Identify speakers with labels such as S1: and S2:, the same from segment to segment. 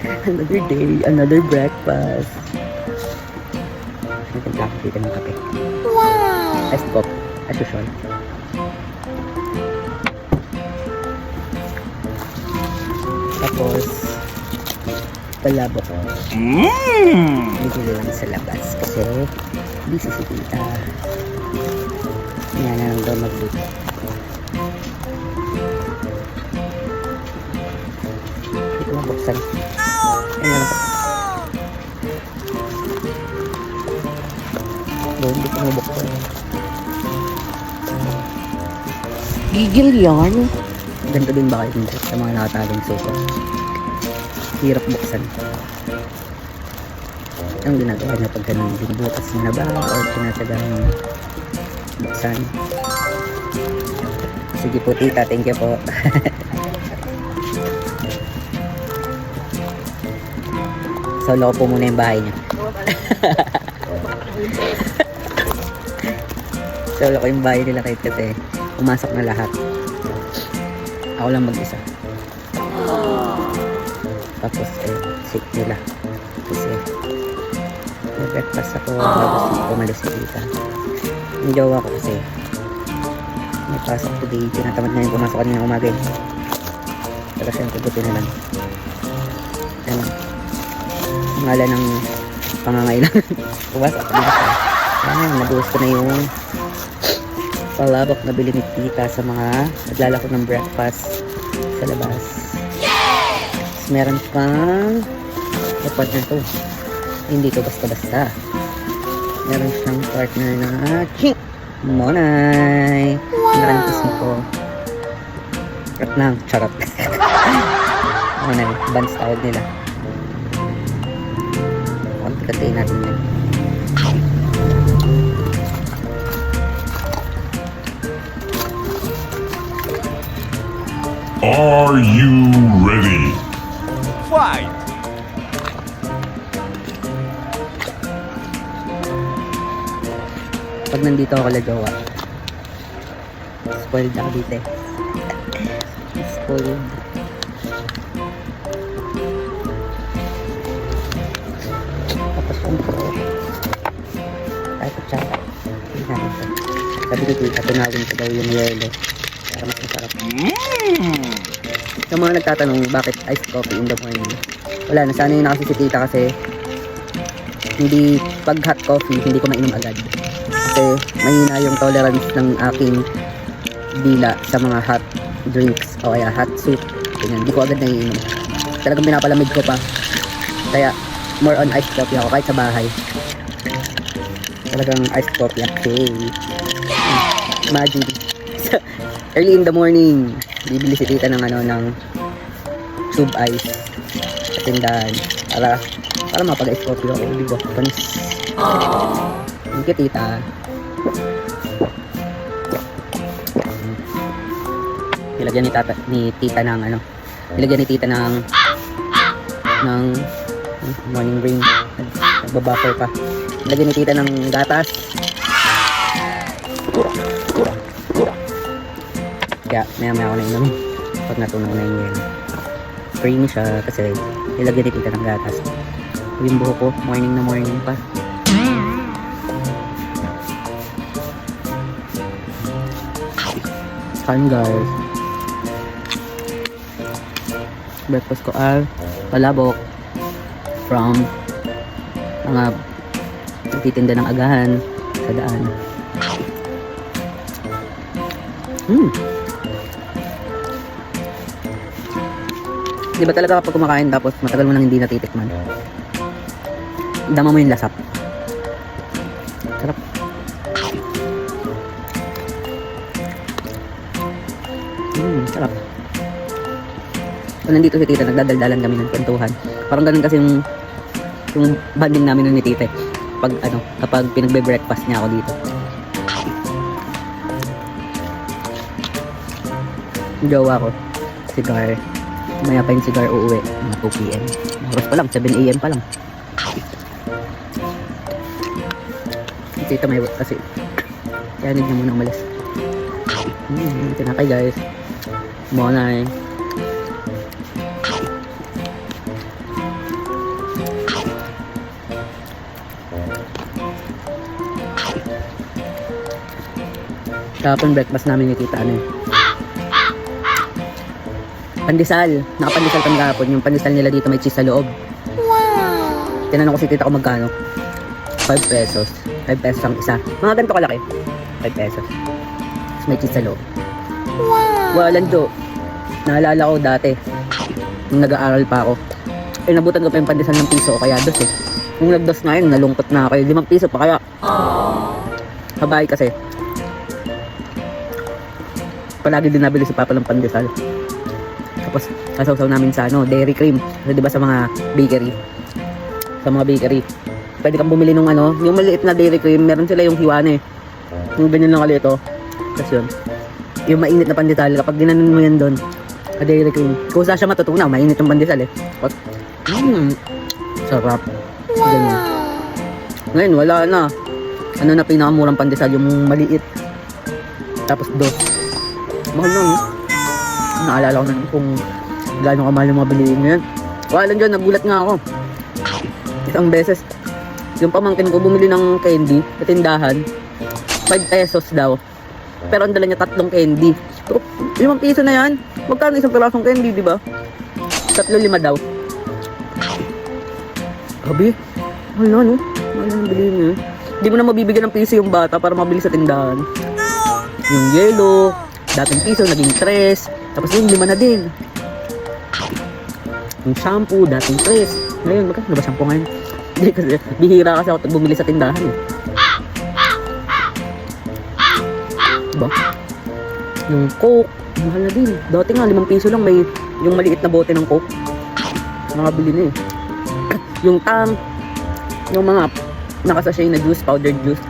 S1: Another day, another breakfast. Nagtimpla ko dito ng kape. Wow! Iced coffee, as usual. Tapos, palabo ko. Bigili lang sa labas kasi busy si tita. Yan na lang daw mag-luto. Hindi ko mabuksan. Ayan na. Hindi ko mabuksan. Gigil yan. Ganito din ba kayo sa mga nakatagong suko? Hirap buksan. Ang ginagawa niya pag ganun, binubukas mo na ba or tinatagang buksan? Sige po tita, thank you po. Solo ko po muna yung bahay niya. Solo ko yung bahay nila kahit kasi pumasok na lahat. Ako lang mag-isa. Tapos sick nila. Kasi nag-breakfast ako tapos umalis si tita. Yung jowa ko kasi may pasok today. Tinatamad na yung pumasok kanina umaga. Pero siyempre buti na lang. Ano? Ngala ng pangangailangan. Pumasok ako dito. Ayan, nabuhos ko na yung palabok na bili ni tita sa mga naglalako ng breakfast sa labas. Yes! Meron pang partner to. Hindi to basta-basta. Meron siyang partner na ching! Monay! Wow! Narantis mo ko. Charot lang. Charot. Monay. Buns tawag nila. Konti-kantiin natin yun.
S2: Are you ready?
S3: Fight!
S1: Pag nandito ako kala jowa, spoiled ako dito eh. Spoiled. Tapos yung pro. Kahit tsaka. Sabi ko tita, tunawin ko daw yung yelo. Para mas masarap. Sa mga nagtatanong bakit iced coffee in the morning, wala, nasanay na kasi si tita kasi hindi, pag hot coffee hindi ko mainom agad kasi mahina yung tolerance ng aking dila sa mga hot drinks o kaya hot soup. Ganyan, hindi ko agad naiinom, talagang pinapalamig ko pa, kaya more on iced coffee ako kahit sa bahay. Talagang iced coffee okay. Imagine early in the morning, bibili si tita ng ano, ng tube ice sa tindahan para mapag-ice coffee ako, di ba? Panis. Thank you, tita. Nilagyan ni tita ng ano, nilagyan ni tita ng morning ring. Nagbabuffer pa. Nilagyan ni tita ng gatas. Kaya maya ako na inom pag natunaw na yung yelo. Creamy siya kasi nilagyan ni tita ng gatas. Yung buhok ko, morning na morning pa. Kain guys. Breakfast ko ay palabok from mga nagtitinda ng agahan sa daan. Di ba talaga kapag kumakain tapos matagal mo nang hindi natitikman, dama mo yung lasap. Sarap. Sarap. So, nandito si tita, nagdadaldalan kami ng kwentuhan. Parang ganun kasi yung banding namin nun ni tita pag ano, kapag pinagbe-breakfast niya ako dito. Yung jowa ko, cigar. Maya pa yung cigar uuwi, mga 2 PM. Oras pa lang, 7 AM pa lang. Tita may work kasi. Kaya need niya muna umalis. Tinakay guys. Monay. Kahapon breakfast namin ni tita, ano eh. Pandesal. Nakapandesal kami kahapon. Yung pandesal nila dito may cheese sa loob. Tinanong ko si tita kung magkano. 5 pesos. 5 pesos ang isa. Mga ganito kalaki. 5 pesos. Tapos may cheese sa loob. Walang do. Naalala ko dati. Nung nag-aaral pa ako. Nabutan ko pa yung pandesal ng piso o kaya dos eh. Nung nagdos na yun, nalungkot na ako. 5 piso pa kaya. Habay kasi. Palagi din nabili si Papa ng pandesal. Tapos sasaw-saw namin sa dairy cream. Kasi diba sa mga bakery. Sa mga bakery. Pwede kang bumili nung yung maliit na dairy cream. Meron sila yung hiwane. Yung ganyan lang kalito. Tapos yun. Yung mainit na pandesal. Kapag ginanon mo yan doon. Sa dairy cream. Kung saan siya matutunaw, mainit yung pandesal eh. Sarap. Ganyan. Ngayon, wala na. Ano na pinakamurang pandesal? Yung maliit. Tapos dos. Mahal na naalala ko na kung gaano kamahal yung mga bilihin nyo yan. Wala dyan, nagulat nga ako. Isang beses, yung pamangkin ko bumili ng candy sa tindahan. 5 pesos daw. Pero ang dala niya 3 candy. So, 5 piso na yan. Magkano isang pirasong candy, di ba? 3-5 daw. Gabi. Mahal na, no? Mahal na bilihin nyo. Hindi mo na mabibigyan ng piso yung bata para mabili sa tindahan. Yung yellow, dating piso, naging 3. Tapos yung 5 na din. Yung shampoo, dating 3. Ngayon, magkano ba shampoo ngayon? Hindi kasi, bihira kasi ako bumili sa tindahan eh. Diba? Yung Coke, mahal na din. Dati nga, 5 piso lang may yung maliit na bote ng Coke. Nakabili na eh. Yung Tang, yung mga nakasashay na juice, powdered juice.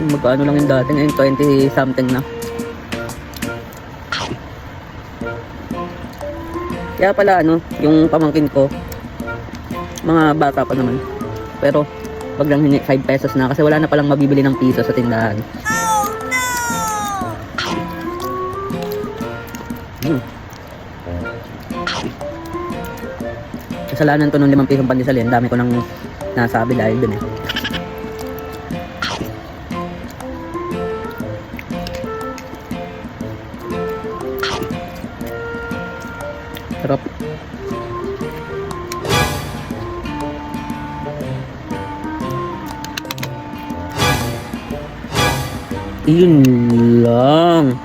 S1: Magkano lang yung dati, ngayon 20 something na. Kaya pala yung pamangkin ko, mga bata pa naman. Pero wag lang 5 pesos na kasi wala na palang mabibili ng piso sa tindahan. Kasalanan to ng 5 pisong pandesal yan. Dami ko nang nasabi dahil dun eh. Sarap. Yun lang.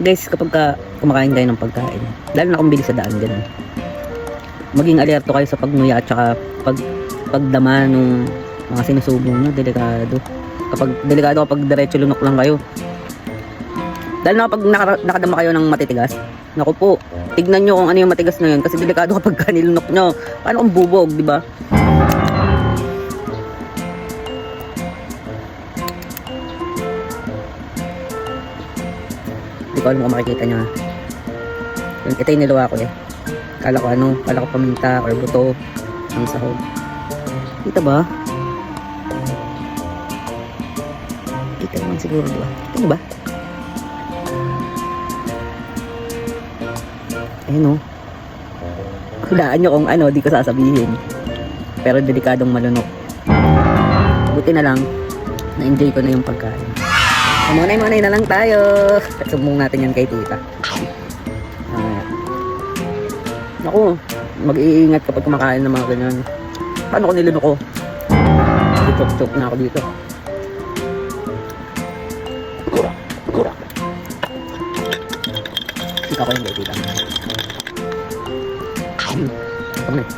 S1: Guys, kapag kumakain kayo ng pagkain, lalo na kung bili sa daan, ganun, maging alerto kayo sa pagnuya at saka pagdama ng mga sinusubong nyo. Delikado. Delikado kapag diretso lunok lang kayo. Dahil na kapag nakadama kayo ng matitigas, naku po, tignan nyo kung ano yung matigas na yun kasi delikado kapag kanilunok nyo. Paano kung bubog, di ba? Hindi ko alam kung makikita nyo ha. Ito yung niluwa ko eh. Kala ko paminta or buto ang sahog. Kita ba? Kita naman siguro, di ba? Kita ba? Ayun o. Hulaan nyo kung di ko sasabihin. Pero delikadong malunok. Buti na lang, na-enjoy ko na yung pagkain. Munay na lang tayo. Sumbong natin yan kay tita. Naku, mag-iingat kapag kumakain ng mga ganyan. Paano ko nilunok ko? Chok-chok na ako dito. Ikaw ko yung kay tita. Ito na eh.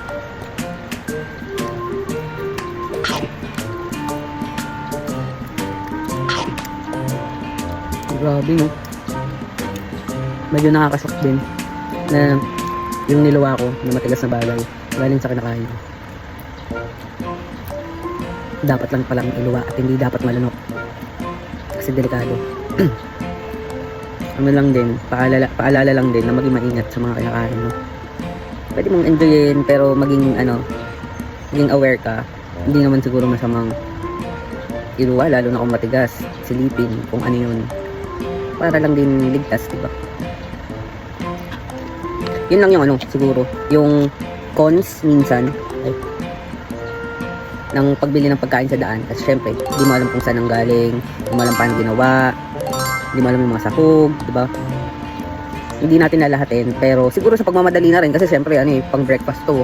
S1: Grabe no. Medyo nakakasok din na yung niluwa ko na matigas na bagay galing sa kinakain ko. Dapat lang palang iluwa at hindi dapat malunok kasi delikado. Ano lang din, paalala lang din na maging maingat sa mga kinakain mo. Pwede mong enjoyin pero maging aware ka. Hindi naman siguro masamang iluwa lalo na kung matigas, silipin kung ano yun. Para lang din ligtas, diba? Yun lang yung siguro. Yung cons minsan. Ay. ng pagbili ng pagkain sa daan. Kasi syempre, di mo alam kung saan ang galing, di mo alam paano ginawa, di mo alam yung mga sahog, di ba? Hindi natin lalahatin, pero siguro sa pagmamadali na rin kasi syempre pang breakfast to.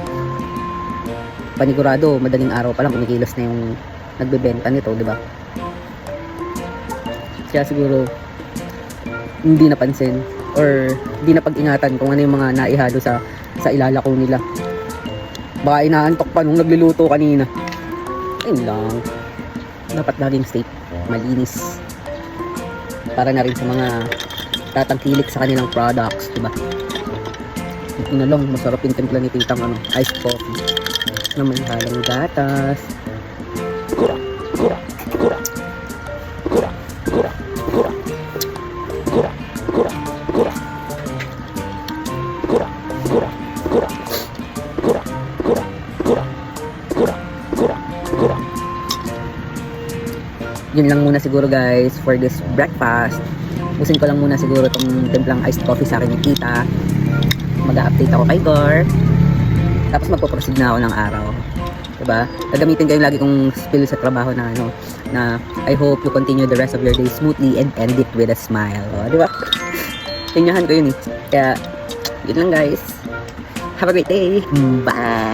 S1: Panigurado, madaling araw pa lang kumikilos na yung nagbebenta nito, di ba? Kaya siguro hindi napansin or hindi napag-ingatan kung ano yung mga naihalo sa ilalako nila. Baka inaantok pa nung nagluluto kanina. Ayun lang. Dapat laging safe, malinis. Para na rin sa mga tatangkilik sa kanilang products, diba? Ito na lang, masarap yung timpla ni titang iced coffee na may halong gatas. Yun lang muna siguro guys for this breakfast. Usin ko lang muna siguro tong timplang iced coffee sa akin ni tita. Mag-update ako kay Gor. Tapos magpo-proceed na ako ng araw. Diba? Gagamitin ko yung lagi kong spill sa trabaho na na I hope you continue the rest of your day smoothly and end it with a smile. O, diba? Tinyahan ko yun eh. Kaya, yun lang guys. Have a great day. Bye!